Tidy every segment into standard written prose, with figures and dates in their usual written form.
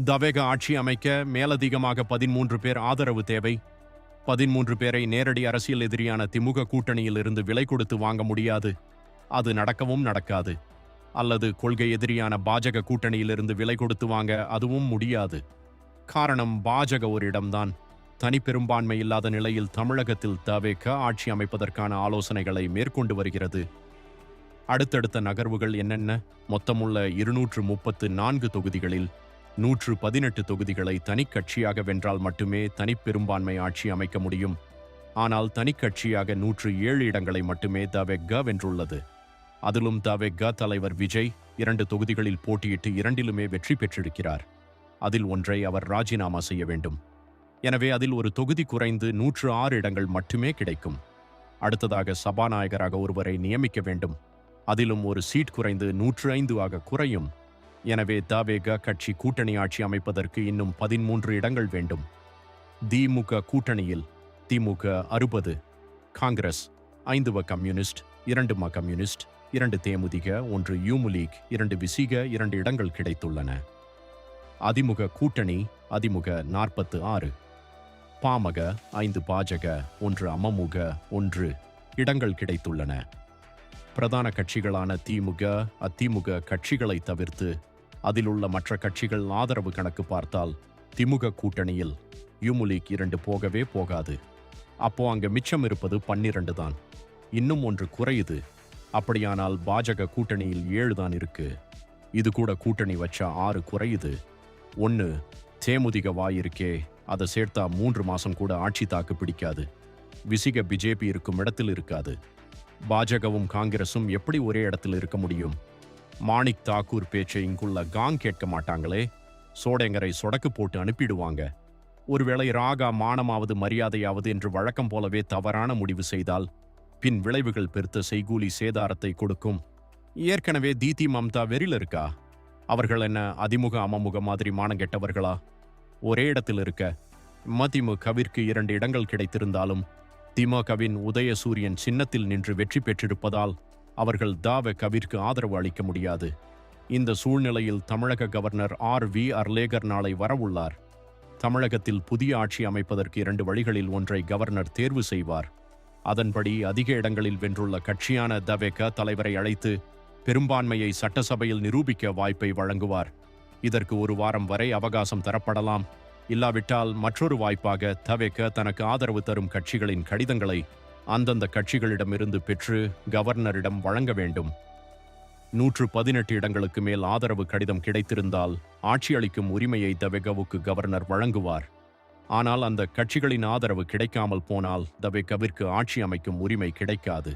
தவேக ஆட்சி அமைக்க மேலதிகமாக 13 பேர் ஆதரவு தேவை. 13 பேரை நேரடி அரசியல் எதிரியான திமுக கூட்டணியில் இருந்து விலை கொடுத்து வாங்க முடியாது. அது நடக்கவும் நடக்காது. அல்லது கொள்கை எதிரியான பாஜக கூட்டணியிலிருந்து விலை கொடுத்து வாங்க அதுவும் முடியாது. காரணம், பாஜக ஒரு இடம்தான். தனி பெரும்பான்மை இல்லாத நிலையில் தமிழகத்தில் தவேக ஆட்சி அமைப்பதற்கான ஆலோசனைகளை மேற்கொண்டு வருகிறது. அடுத்தடுத்த நகர்வுகள் என்னென்ன? மொத்தமுள்ள 234 தொகுதிகளில் 118 தொகுதிகளை தனிக்கட்சியாக வென்றால் மட்டுமே தனிப்பெரும்பான்மை ஆட்சி அமைக்க முடியும். ஆனால் தனிக்கட்சியாக 107 இடங்களை மட்டுமே தவேக வென்றுள்ளது. அதிலும் தவேக தலைவர் விஜய் 2 தொகுதிகளில் போட்டியிட்டு 2லுமே வெற்றி பெற்றிருக்கிறார். அதில் ஒன்றை அவர் ராஜினாமா செய்ய வேண்டும். எனவே அதில் ஒரு தொகுதி குறைந்து 106 இடங்கள் மட்டுமே கிடைக்கும். அடுத்ததாக சபாநாயகராக ஒருவரை நியமிக்க வேண்டும். அதிலும் ஒரு சீட் குறைந்து 105 ஆக குறையும். எனவே தவேக கட்சி கூட்டணி ஆட்சி அமைப்பதற்கு இன்னும் 13 இடங்கள் வேண்டும். திமுக கூட்டணியில் திமுக 60, காங்கிரஸ் 5 கம்யூனிஸ்ட், 2 கம்யூனிஸ்ட், 2 தேமுதிக, 1 யூமுலீக், 2 விசிக 2 இடங்கள் கிடைத்துள்ளன. அதிமுக கூட்டணி அதிமுக 46, பாமக 5, பாஜக 1, அமமுக 1 இடங்கள் கிடைத்துள்ளன. பிரதான கட்சிகளான திமுக, அதிமுக கட்சிகளை தவிர்த்து அதில் உள்ள மற்ற கட்சிகள் ஆதரவு கணக்கு பார்த்தால் திமுக கூட்டணியில் யூமுலீக் 2 போகவே போகாது. அப்போ அங்க மிச்சம் இருப்பது 12 தான். இன்னும் ஒன்று குறையுது. அப்படியானால் பாஜக கூட்டணியில் 7 தான் இருக்கு. இது கூட கூட்டணி வச்சா 6 குறையுது. 1 தேமுதிக வாயிருக்கே, அதை சேர்த்தா 3 மாசம் கூட ஆட்சி தாக்கு பிடிக்காது. விசிக பிஜேபி இருக்கும் இடத்தில் இருக்காது. பாஜகவும் காங்கிரசும் எப்படி ஒரே இடத்தில் இருக்க முடியும்? மாணிக் தாக்கூர் பேச்சை இங்குள்ள காங் கேட்க மாட்டாங்களே. சோடேங்கரை சொடக்கு போட்டு அனுப்பிடுவாங்க. ஒருவேளை ராகா மானமாவது மரியாதையாவது என்று வழக்கம் போலவே தவறான முடிவு செய்தால் பின் விளைவுகள் பெருத்த செய்கூலி சேதாரத்தை கொடுக்கும். ஏற்கனவே தீதி மம்தா வெறியில் இருக்கா? அவர்கள் என்ன அதிமுக அமமுக மாதிரி மானம் கெட்டவர்களா? ஒரே இடத்தில் இருக்க மதிமுகவிற்கு 2 இடங்கள் கிடைத்திருந்தாலும் திமுகவின் உதயசூரியன் சின்னத்தில் நின்று வெற்றி பெற்றிருப்பதால் அவர்கள் தவேகவிற்கு ஆதரவு அளிக்க முடியாது. இந்த சூழ்நிலையில் தமிழக கவர்னர் R.V. அர்லேகர் நாளை வரவுள்ளார். தமிழகத்தில் புதிய ஆட்சி அமைப்பதற்கு 2 வழிகளில் ஒன்றை கவர்னர் தேர்வு செய்வார். அதன்படி அதிக இடங்களில் வென்றுள்ள கட்சியான தவேக தலைவரை அழைத்து பெரும்பான்மையை சட்டசபையில் நிரூபிக்க வாய்ப்பை வழங்குவார். இதற்கு 1 வாரம் வரை அவகாசம் தரப்படலாம். இல்லாவிட்டால் மற்றொரு வாய்ப்பாக தவேக தனக்கு ஆதரவு தரும் கட்சிகளின் கடிதங்களை அந்தந்த கட்சிகளிடமிருந்து பெற்று கவர்னரிடம் வழங்க வேண்டும். 118 இடங்களுக்கு மேல் ஆதரவு கடிதம் கிடைத்திருந்தால் ஆட்சி அளிக்கும் உரிமையை தவேகவுக்கு கவர்னர் வழங்குவார். ஆனால் அந்த கட்சிகளின் ஆதரவு கிடைக்காமல் போனால் தவேகவிற்கு ஆட்சி அமைக்கும் உரிமை கிடைக்காது.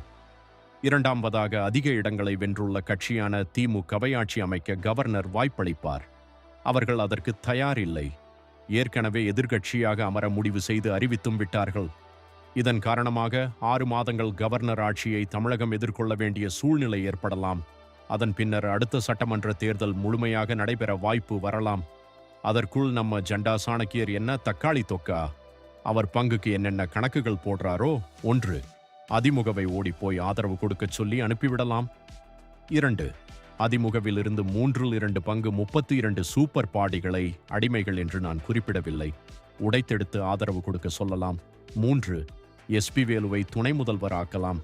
இரண்டாவதாக, அதிக இடங்களை வென்றுள்ள கட்சியான திமுகவை ஆட்சி அமைக்க கவர்னர் வாய்ப்பளிப்பார். அவர்கள் அதற்கு தயாரில்லை. ஏற்கனவே எதிர்க்கட்சியாக அமர முடிவு செய்து அறிவித்தும் விட்டார்கள். இதன் காரணமாக 6 மாதங்கள் கவர்னர் ஆட்சியை தமிழகம் எதிர்கொள்ள வேண்டிய சூழ்நிலை ஏற்படலாம். அதன் பின்னர் அடுத்த சட்டமன்ற தேர்தல் முழுமையாக நடைபெற வாய்ப்பு வரலாம். அதற்குள் நம்ம ஜண்டா சாணக்கியர் என்ன தக்காளி தொக்கா? அவர் பங்குக்கு என்னென்ன கணக்குகள் போடுறாரோ? 1 அதிமுகவை ஓடிப்போய் ஆதரவு கொடுக்க சொல்லி அனுப்பிவிடலாம். 2 அதிமுகவிலிருந்து 3/2 பங்கு 32 சூப்பர் பாடிகளை, அடிமைகள் என்று நான் குறிப்பிடவில்லை, உடைத்தெடுத்து ஆதரவு கொடுக்க சொல்லலாம். 3 SP வேலுவை துணை முதல்வர் ஆக்கலாம்.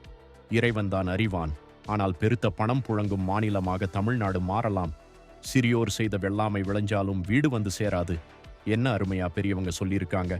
இறைவன்தான் அறிவான். ஆனால் பெருத்த பணம் புழங்கும் மாநிலமாக தமிழ்நாடு மாறலாம். சிறியோர் செய்த வெள்ளாமை விளைஞ்சாலும் வீடு வந்து சேராது. என்ன அருமையா பெரியவங்க சொல்லியிருக்காங்க.